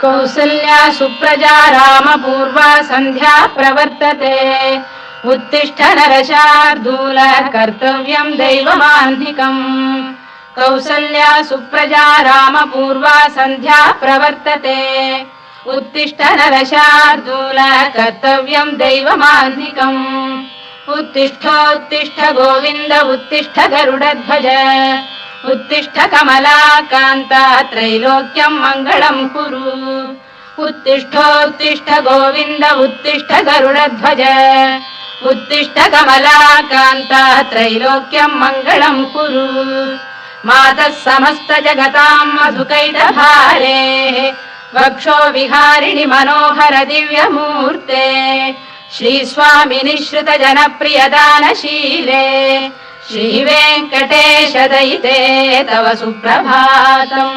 कौसल्या सुप्रजा रामपूर्वा सन्ध्या प्रवर्तते। उत्तिष्ठ नरशार्दूल कर्तव्यं दैवमाह्निकम्। कौसल्या सुप्रजा रामपूर्वा सन्ध्या प्रवर्तते। उत्तिष्ठ नरशार्दूल कर्तव्यं दैवमाह्निकम्। उत्तिष्ठोत्तिष्ठ गोविन्द उत्तिष्ठ गरुडध्वज। उत्तिष्ठ कमलाकान्ता त्रैलोक्यं मङ्गलं कुरु। उत्तिष्ठोत्तिष्ठ गोविन्द उत्तिष्ठ गरुडध्वज। उत्तिष्ठ कमलाकान्ता त्रैलोक्यं मङ्गलं कुरु। मातः समस्त जगतां मधुकैटभारे। वक्षो विहारिणि मनोहर दिव्यमूर्ते। श्रीस्वामि निःश्रित जनप्रिय दानशीले। श्रीवेङ्कटेश दयिते तव सुप्रभातम्।